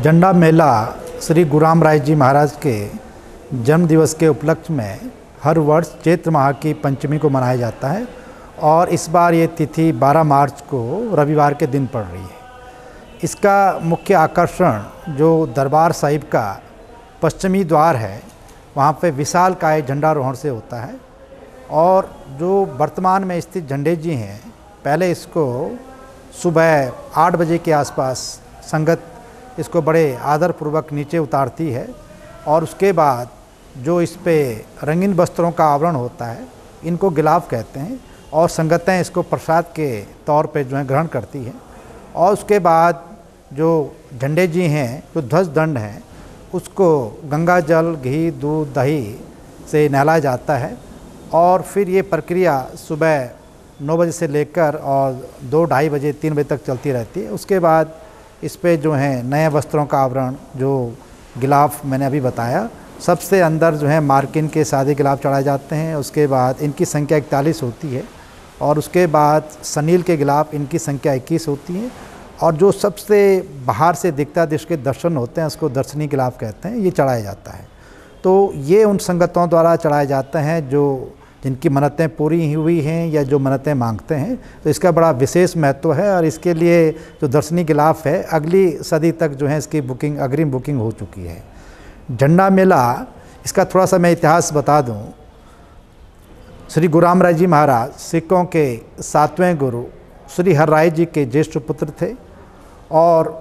झंडा मेला श्री गुरु रामराय जी महाराज के जन्म दिवस के उपलक्ष्य में हर वर्ष चैत्र माह की पंचमी को मनाया जाता है और इस बार ये तिथि 12 मार्च को रविवार के दिन पड़ रही है। इसका मुख्य आकर्षण जो दरबार साहिब का पश्चिमी द्वार है, वहाँ पे विशालकाय झंडारोहण से होता है और जो वर्तमान में स्थित झंडे जी हैं, पहले इसको सुबह 8 बजे के आसपास संगत इसको बड़े आदरपूर्वक नीचे उतारती है और उसके बाद जो इस पे रंगीन वस्त्रों का आवरण होता है, इनको गिलाफ कहते हैं और संगतें इसको प्रसाद के तौर पे जो है ग्रहण करती हैं। और उसके बाद जो झंडे जी हैं, जो ध्वज दंड हैं, उसको गंगा जल, घी, दूध, दही से नहलाया जाता है और फिर ये प्रक्रिया सुबह 9 बजे से लेकर और 2-2:30 बजे 3 बजे तक चलती रहती है। उसके बाद इस पे जो है नए वस्त्रों का आवरण, जो गिलाफ मैंने अभी बताया, सबसे अंदर जो है मार्किन के सादे गिलाफ चढ़ाए जाते हैं। उसके बाद इनकी संख्या 41 होती है और उसके बाद सनील के गिलाफ, इनकी संख्या 21 होती है और जो सबसे बाहर से दिखता जिसके दर्शन होते हैं उसको दर्शनी गिलाफ कहते हैं, ये चढ़ाया जाता है। तो ये उन संगतों द्वारा चढ़ाए जाते हैं जो जिनकी मन्नतें पूरी हुई हैं या जो मन्नतें मांगते हैं। तो इसका बड़ा विशेष महत्व है और इसके लिए जो दर्शनी गिलाफ है, अगली सदी तक जो है इसकी बुकिंग, अग्रिम बुकिंग हो चुकी है। झंडा मेला, इसका थोड़ा सा मैं इतिहास बता दूं। श्री गुरु रामराय जी महाराज सिखों के 7वें गुरु श्री हरराय जी के ज्येष्ठ पुत्र थे और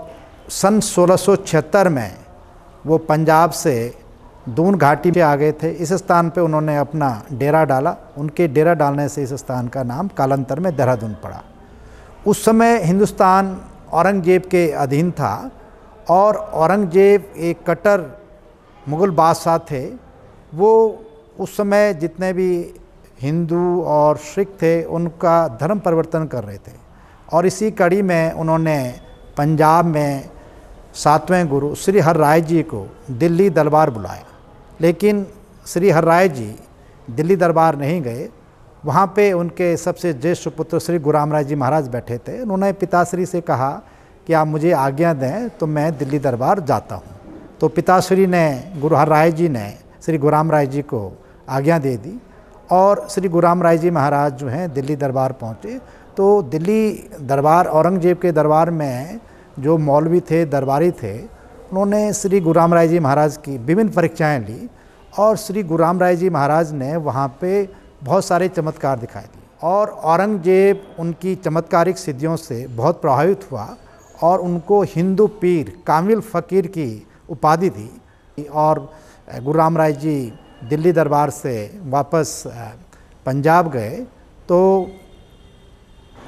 सन 1676 में वो पंजाब से दून घाटी में आ गए थे। इस स्थान पे उन्होंने अपना डेरा डाला। उनके डेरा डालने से इस स्थान का नाम कालांतर में देहरादून पड़ा। उस समय हिंदुस्तान औरंगजेब के अधीन था और औरंगजेब एक कट्टर मुग़ल बादशाह थे। वो उस समय जितने भी हिंदू और सिख थे उनका धर्म परिवर्तन कर रहे थे और इसी कड़ी में उन्होंने पंजाब में 7वें गुरु श्री हरराय जी को दिल्ली दरबार बुलाया। लेकिन श्री हरराय जी दिल्ली दरबार नहीं गए। वहाँ पे उनके सबसे ज्येष्ठ पुत्र श्री गुरु रामराय जी महाराज बैठे थे। उन्होंने पिताश्री से कहा कि आप मुझे आज्ञा दें तो मैं दिल्ली दरबार जाता हूँ। तो पिताश्री ने, गुरु हरराय जी ने श्री गुरु रामराय जी को आज्ञा दे दी और श्री गुरु रामराय जी महाराज जो हैं दिल्ली दरबार पहुँचे। तो दिल्ली दरबार, औरंगजेब के दरबार में जो मौलवी थे, दरबारी थे, उन्होंने श्री गुरु रामराय जी महाराज की विभिन्न परीक्षाएं ली और श्री गुरु रामराय जी महाराज ने वहाँ पे बहुत सारे चमत्कार दिखाए दिए और औरंगजेब उनकी चमत्कारिक सिद्धियों से बहुत प्रभावित हुआ और उनको हिंदू पीर, कामिल फ़कीर की उपाधि दी। और गुरु रामराय जी दिल्ली दरबार से वापस पंजाब गए तो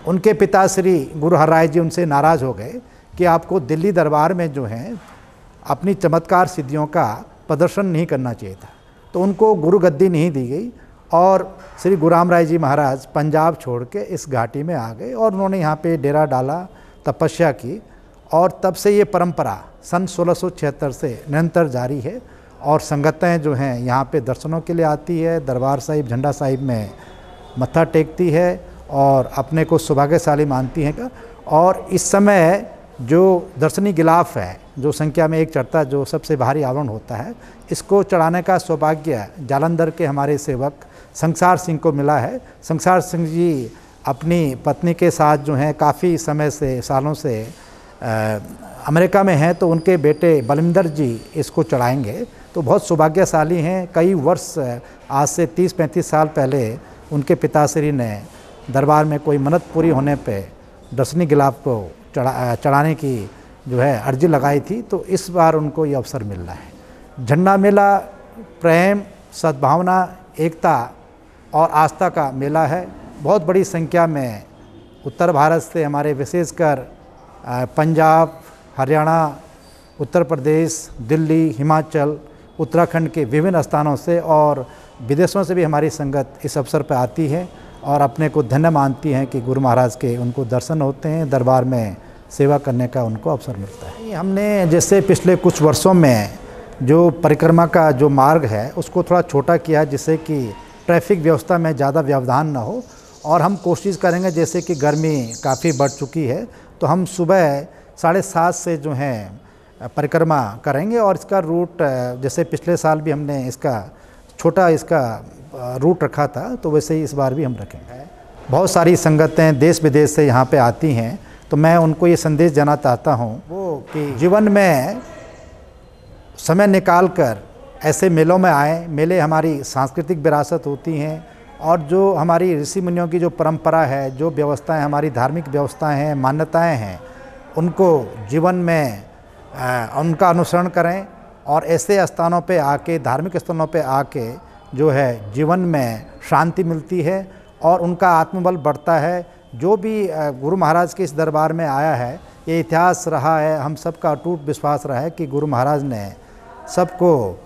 उनके पिता श्री गुरु हरराय जी उनसे नाराज़ हो गए कि आपको दिल्ली दरबार में जो है अपनी चमत्कार सिद्धियों का प्रदर्शन नहीं करना चाहिए था। तो उनको गुरु गद्दी नहीं दी गई और श्री गुरु रामराय जी महाराज पंजाब छोड़ के इस घाटी में आ गए और उन्होंने यहाँ पे डेरा डाला, तपस्या की और तब से ये परंपरा सन 1676 से निरंतर जारी है और संगतें जो हैं यहाँ पे दर्शनों के लिए आती है। दरबार साहिब, झंडा साहिब में मत्था टेकती है और अपने को सौभाग्यशाली मानती हैं। और इस समय जो दर्शनी गिलाफ है, जो संख्या में एक चढ़ता, जो सबसे भारी आवरण होता है, इसको चढ़ाने का सौभाग्य जालंधर के हमारे सेवक संसार सिंह को मिला है। संसार सिंह जी अपनी पत्नी के साथ जो हैं काफ़ी समय से, सालों से अमेरिका में हैं, तो उनके बेटे बलविंदर जी इसको चढ़ाएंगे। तो बहुत सौभाग्यशाली हैं। कई वर्ष, आज से 30-35 साल पहले उनके पिताश्री ने दरबार में कोई मन्नत पूरी होने पे दर्शनी गिलाफ को चढ़ाने की जो है अर्जी लगाई थी। तो इस बार उनको ये अवसर मिल रहा है। झंडा मेला प्रेम, सद्भावना, एकता और आस्था का मेला है। बहुत बड़ी संख्या में उत्तर भारत से, हमारे विशेषकर पंजाब, हरियाणा, उत्तर प्रदेश, दिल्ली, हिमाचल, उत्तराखंड के विभिन्न स्थानों से और विदेशों से भी हमारी संगत इस अवसर पर आती है और अपने को धन्य मानती हैं कि गुरु महाराज के उनको दर्शन होते हैं, दरबार में सेवा करने का उनको अवसर मिलता है। हमने जैसे पिछले कुछ वर्षों में जो परिक्रमा का जो मार्ग है उसको थोड़ा छोटा किया जिससे कि ट्रैफिक व्यवस्था में ज़्यादा व्यवधान न हो और हम कोशिश करेंगे, जैसे कि गर्मी काफ़ी बढ़ चुकी है तो हम सुबह 7:30 से जो हैं परिक्रमा करेंगे और इसका रूट जैसे पिछले साल भी हमने इसका छोटा रूट रखा था, तो वैसे ही इस बार भी हम रखेंगे। बहुत सारी संगतें देश विदेश से यहाँ पे आती हैं, तो मैं उनको ये संदेश देना चाहता हूँ वो कि जीवन में समय निकाल कर ऐसे मेलों में आएँ। मेले हमारी सांस्कृतिक विरासत होती हैं और जो हमारी ऋषि मुनियों की जो परंपरा है, जो व्यवस्थाएं हमारी धार्मिक व्यवस्थाएं हैं, मान्यताएं हैं, उनको जीवन में उनका अनुसरण करें और ऐसे स्थानों पे आके, धार्मिक स्थलों पे आके जो है जीवन में शांति मिलती है और उनका आत्मबल बढ़ता है। जो भी गुरु महाराज के इस दरबार में आया है, ये इतिहास रहा है, हम सबका अटूट विश्वास रहा है कि गुरु महाराज ने सबको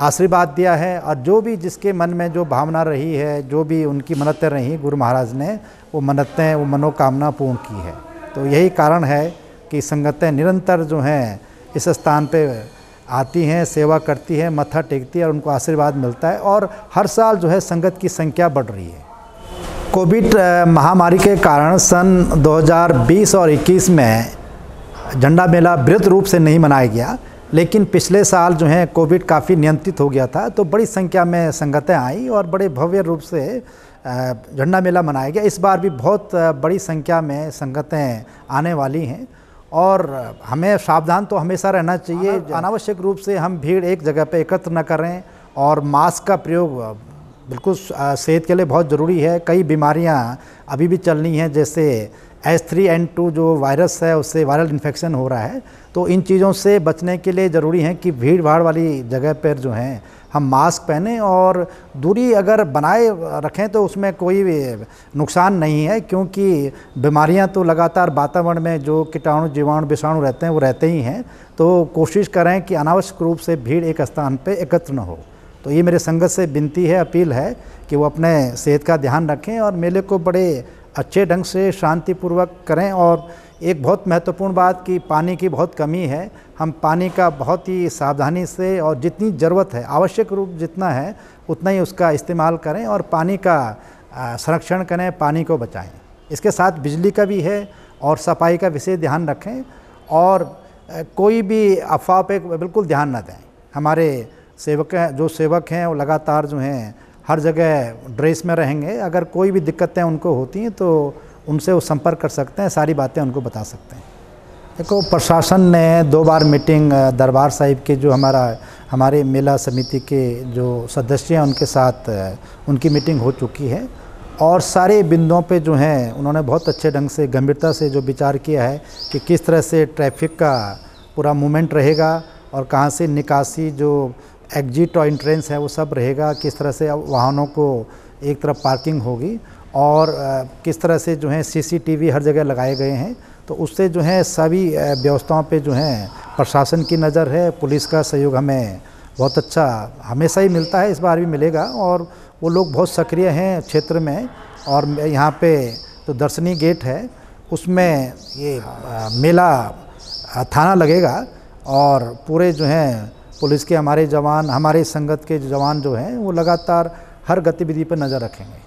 आशीर्वाद दिया है और जो भी जिसके मन में जो भावना रही है, जो भी उनकी मन्नतें रही, गुरु महाराज ने वो मन्नतें, वो मनोकामना पूर्ण की है। तो यही कारण है कि संगतें निरंतर जो हैं इस स्थान पे आती हैं, सेवा करती हैं, मत्था टेकती है और उनको आशीर्वाद मिलता है और हर साल जो है संगत की संख्या बढ़ रही है। कोविड महामारी के कारण सन 2020 और 21 में झंडा मेला बृहद रूप से नहीं मनाया गया, लेकिन पिछले साल जो है कोविड काफ़ी नियंत्रित हो गया था, तो बड़ी संख्या में संगतें आई और बड़े भव्य रूप से झंडा मेला मनाया गया। इस बार भी बहुत बड़ी संख्या में संगतें आने वाली हैं और हमें सावधान तो हमेशा रहना चाहिए। अनावश्यक रूप से हम भीड़ एक जगह पे एकत्र न करें और मास्क का प्रयोग बिल्कुल सेहत के लिए बहुत ज़रूरी है। कई बीमारियां अभी भी चल रही हैं, जैसे H3N2 जो वायरस है, उससे वायरल इन्फेक्शन हो रहा है। तो इन चीज़ों से बचने के लिए ज़रूरी है कि भीड़ भाड़ वाली जगह पर जो हैं हम मास्क पहनें और दूरी अगर बनाए रखें तो उसमें कोई नुकसान नहीं है, क्योंकि बीमारियां तो लगातार वातावरण में जो कीटाणु, जीवाणु, विषाणु रहते हैं वो रहते ही हैं। तो कोशिश करें कि अनावश्यक रूप से भीड़ एक स्थान पे एकत्र न हो। तो ये मेरे संगत से विनती है, अपील है कि वो अपने सेहत का ध्यान रखें और मेले को बड़े अच्छे ढंग से शांतिपूर्वक करें। और एक बहुत महत्वपूर्ण बात कि पानी की बहुत कमी है, हम पानी का बहुत ही सावधानी से और जितनी ज़रूरत है, आवश्यक रूप जितना है उतना ही उसका इस्तेमाल करें और पानी का संरक्षण करें, पानी को बचाएं। इसके साथ बिजली का भी है और सफाई का विशेष ध्यान रखें और कोई भी अफवाह पे बिल्कुल ध्यान न दें। हमारे जो सेवक हैं वो लगातार जो हैं हर जगह ड्रेस में रहेंगे। अगर कोई भी दिक्कतें उनको होती हैं तो उनसे वो संपर्क कर सकते हैं, सारी बातें उनको बता सकते हैं। देखो, प्रशासन ने 2 बार मीटिंग दरबार साहिब के जो हमारे मेला समिति के जो सदस्य हैं उनके साथ उनकी मीटिंग हो चुकी है और सारे बिंदुओं पे जो हैं उन्होंने बहुत अच्छे ढंग से, गंभीरता से जो विचार किया है कि किस तरह से ट्रैफिक का पूरा मूवमेंट रहेगा और कहाँ से निकासी, जो एग्जिट और एंट्रेंस है वो सब रहेगा, किस तरह से वाहनों को एक तरफ पार्किंग होगी और किस तरह से जो है CCTV हर जगह लगाए गए हैं। तो उससे जो है सभी व्यवस्थाओं पे जो है प्रशासन की नज़र है, पुलिस का सहयोग हमें बहुत अच्छा हमेशा ही मिलता है, इस बार भी मिलेगा और वो लोग बहुत सक्रिय हैं क्षेत्र में। और यहाँ पे जो दर्शनी गेट है उसमें ये मेला थाना लगेगा और पूरे जो हैं पुलिस के हमारे जवान, हमारे संगत के जवान जो हैं वो लगातार हर गतिविधि पर नज़र रखेंगे।